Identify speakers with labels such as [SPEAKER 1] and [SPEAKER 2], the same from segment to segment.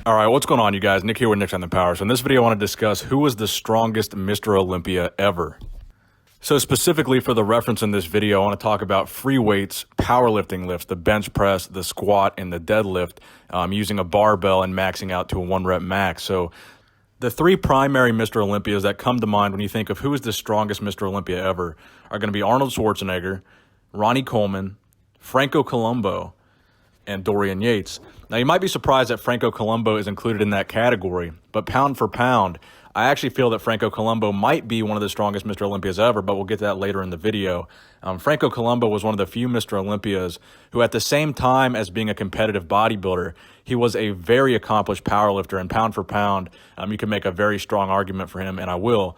[SPEAKER 1] All right, what's going on, you guys? Nick here with Nick's on the Power. So in this video, I want to discuss who was the strongest Mr. Olympia ever. So specifically for the reference in this video, I want to talk about free weights, powerlifting lifts, the bench press, the squat, and the deadlift, using a barbell and maxing out to a 1-rep max. So the three primary Mr. Olympias that come to mind when you think of who is the strongest Mr. Olympia ever are going to be Arnold Schwarzenegger, Ronnie Coleman, Franco Columbu, and Dorian Yates. Now, you might be surprised that Franco Columbu is included in that category, but pound for pound, I actually feel that Franco Columbu might be one of the strongest Mr. Olympias ever, but we'll get to that later in the video. Franco Columbu was one of the few Mr. Olympias who, at the same time as being a competitive bodybuilder, he was a very accomplished powerlifter, and pound for pound, you can make a very strong argument for him, and I will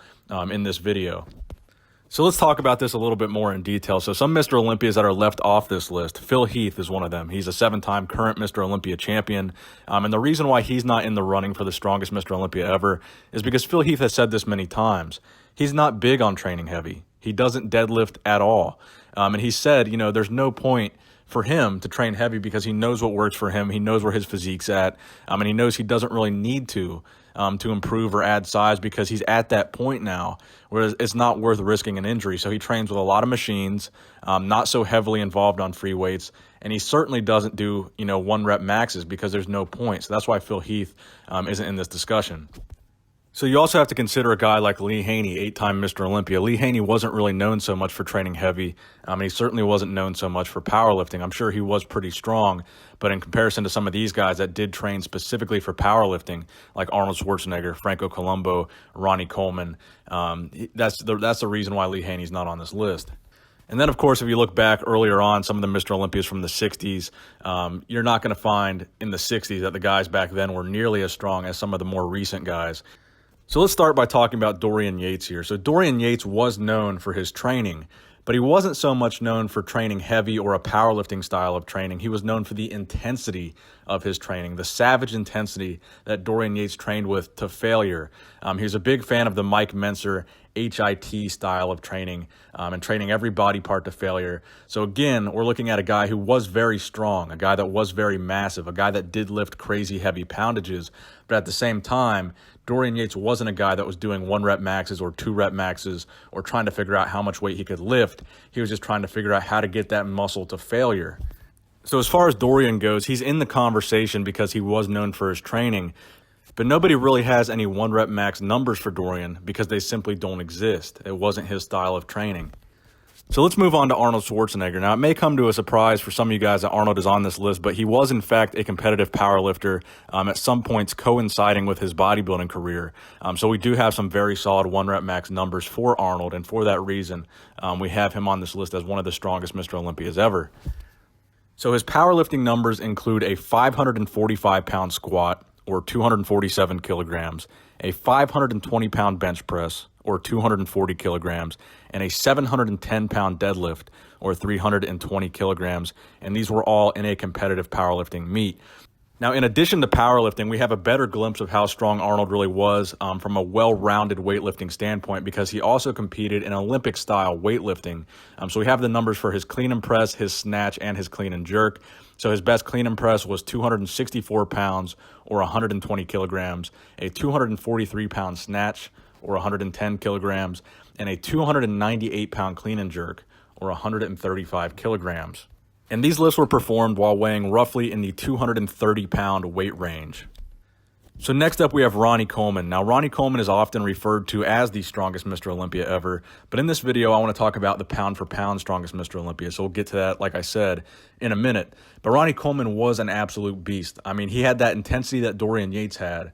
[SPEAKER 1] in this video. So let's talk about this a little bit more in detail. So some Mr. Olympias that are left off this list, Phil Heath is one of them. He's a 7-time current Mr. Olympia champion. And the reason why he's not in the running for the strongest Mr. Olympia ever is because Phil Heath has said this many times. He's not big on training heavy. He doesn't deadlift at all. And he said, there's no point for him to train heavy because he knows what works for him. He knows where his physique's at. And he knows he doesn't really need to improve or add size because he's at that point now where it's not worth risking an injury. So he trains with a lot of machines, not so heavily involved on free weights, and he certainly doesn't do 1-rep maxes because there's no point. So that's why Phil Heath isn't in this discussion. So you also have to consider a guy like Lee Haney, 8-time Mr. Olympia. Lee Haney wasn't really known so much for training heavy. And he certainly wasn't known so much for powerlifting. I'm sure he was pretty strong, but in comparison to some of these guys that did train specifically for powerlifting, like Arnold Schwarzenegger, Franco Columbu, Ronnie Coleman, that's the reason why Lee Haney's not on this list. And then, of course, if you look back earlier on, some of the Mr. Olympias from the 60s, you're not going to find in the 60s that the guys back then were nearly as strong as some of the more recent guys. So let's start by talking about Dorian Yates here. So Dorian Yates was known for his training, but he wasn't so much known for training heavy or a powerlifting style of training. He was known for the intensity of his training, the savage intensity that Dorian Yates trained with to failure. He was a big fan of the Mike Menser HIT style of training, and training every body part to failure. So again, we're looking at a guy who was very strong, a guy that was very massive, a guy that did lift crazy heavy poundages, but at the same time, Dorian Yates wasn't a guy that was doing 1-rep maxes or 2-rep maxes or trying to figure out how much weight he could lift. He was just trying to figure out how to get that muscle to failure. So as far as Dorian goes, he's in the conversation because he was known for his training, but nobody really has any 1-rep max numbers for Dorian because they simply don't exist. It wasn't his style of training. So let's move on to Arnold Schwarzenegger. Now, it may come to a surprise for some of you guys that Arnold is on this list, but he was, in fact, a competitive powerlifter at some points coinciding with his bodybuilding career. So we do have some very solid 1-rep max numbers for Arnold, and for that reason, we have him on this list as one of the strongest Mr. Olympias ever. So his powerlifting numbers include a 545-pound squat, or 247 kilograms, a 520-pound bench press, or 240 kilograms, and a 710-pound deadlift, or 320 kilograms, and these were all in a competitive powerlifting meet. Now, in addition to powerlifting, we have a better glimpse of how strong Arnold really was from a well-rounded weightlifting standpoint because he also competed in Olympic-style weightlifting. So we have the numbers for his clean and press, his snatch, and his clean and jerk. So his best clean and press was 264 pounds or 120 kilograms, a 243-pound snatch or 110 kilograms, and a 298-pound clean and jerk or 135 kilograms. And these lifts were performed while weighing roughly in the 230-pound weight range. So next up, we have Ronnie Coleman. Now, Ronnie Coleman is often referred to as the strongest Mr. Olympia ever, but in this video, I want to talk about the pound-for-pound strongest Mr. Olympia, so we'll get to that, like I said, in a minute. But Ronnie Coleman was an absolute beast. I mean, he had that intensity that Dorian Yates had,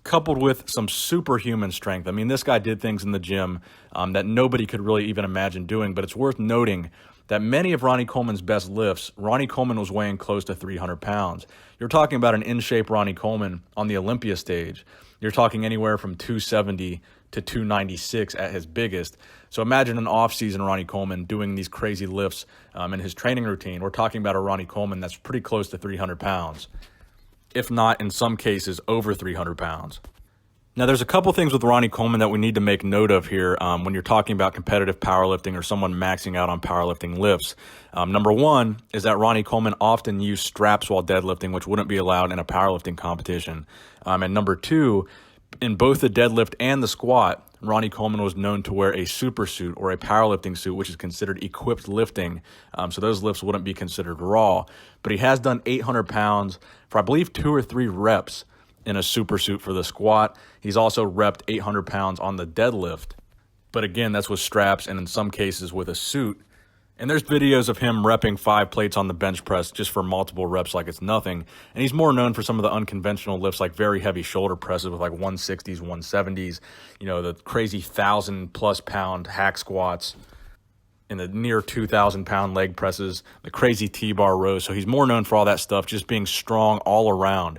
[SPEAKER 1] coupled with some superhuman strength. I mean, this guy did things in the gym that nobody could really even imagine doing, but it's worth noting that many of Ronnie Coleman's best lifts, Ronnie Coleman was weighing close to 300 pounds. You're talking about an in-shape Ronnie Coleman on the Olympia stage. You're talking anywhere from 270 to 296 at his biggest. So imagine an off-season Ronnie Coleman doing these crazy lifts in his training routine. We're talking about a Ronnie Coleman that's pretty close to 300 pounds, if not in some cases over 300 pounds. Now, there's a couple things with Ronnie Coleman that we need to make note of here when you're talking about competitive powerlifting or someone maxing out on powerlifting lifts. Number one is that Ronnie Coleman often used straps while deadlifting, which wouldn't be allowed in a powerlifting competition. And number two, in both the deadlift and the squat, Ronnie Coleman was known to wear a super suit or a powerlifting suit, which is considered equipped lifting. So those lifts wouldn't be considered raw. But he has done 800 pounds for, I believe, 2 or 3 reps in a super suit for the squat. He's also repped 800 pounds on the deadlift. But again, that's with straps and in some cases with a suit. And there's videos of him repping 5 plates on the bench press just for multiple reps like it's nothing. And he's more known for some of the unconventional lifts, like very heavy shoulder presses with like 160s, 170s, you know, the crazy 1,000+ pound hack squats and the near 2,000 pound leg presses, the crazy T-bar rows. So he's more known for all that stuff, just being strong all around.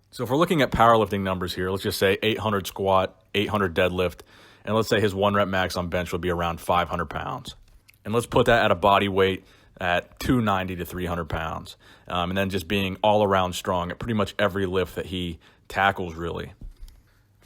[SPEAKER 1] So if we're looking at powerlifting numbers here, let's just say 800 squat, 800 deadlift, and let's say his 1 rep max on bench would be around 500 pounds. And let's put that at a body weight at 290 to 300 pounds. And then just being all around strong at pretty much every lift that he tackles, really.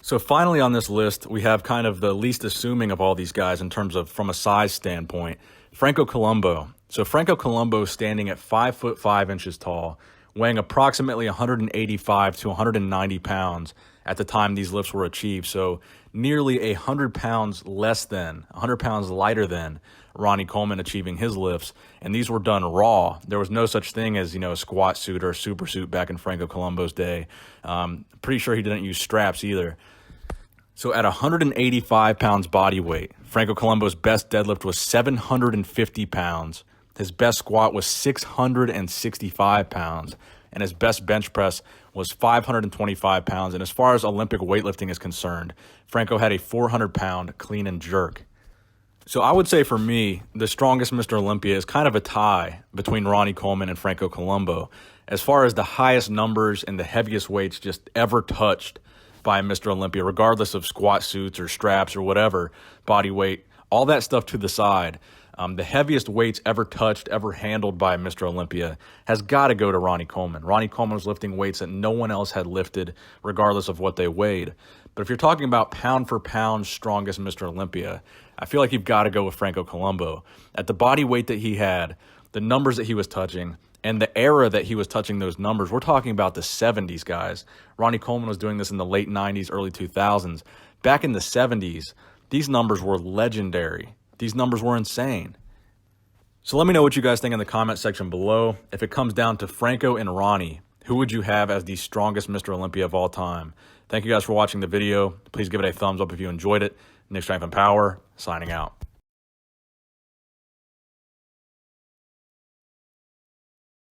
[SPEAKER 1] So finally on this list, we have kind of the least assuming of all these guys in terms of from a size standpoint, Franco Columbu. So Franco Columbu standing at 5'5" tall, weighing approximately 185 to 190 pounds at the time these lifts were achieved. So nearly 100 pounds less than, 100 pounds lighter than Ronnie Coleman achieving his lifts. And these were done raw. There was no such thing as, a squat suit or a super suit back in Franco Columbu's day. Pretty sure he didn't use straps either. So at 185 pounds body weight, Franco Columbu's best deadlift was 750 pounds. His best squat was 665 pounds, and his best bench press was 525 pounds. And as far as Olympic weightlifting is concerned, Franco had a 400-pound clean and jerk. So I would say for me, the strongest Mr. Olympia is kind of a tie between Ronnie Coleman and Franco Columbu. As far as the highest numbers and the heaviest weights just ever touched by Mr. Olympia, regardless of squat suits or straps or whatever, body weight, all that stuff to the side, the heaviest weights ever touched, ever handled by Mr. Olympia has got to go to Ronnie Coleman. Ronnie Coleman was lifting weights that no one else had lifted, regardless of what they weighed. But if you're talking about pound for pound strongest Mr. Olympia, I feel like you've got to go with Franco Columbu. At the body weight that he had, the numbers that he was touching, and the era that he was touching those numbers, we're talking about the 70s, guys. Ronnie Coleman was doing this in the late 90s, early 2000s. Back in the 70s, these numbers were legendary. These numbers were insane. So let me know what you guys think in the comment section below. If it comes down to Franco and Ronnie, who would you have as the strongest Mr. Olympia of all time? Thank you guys for watching the video. Please give it a thumbs up if you enjoyed it. Nick Strength and Power, signing out.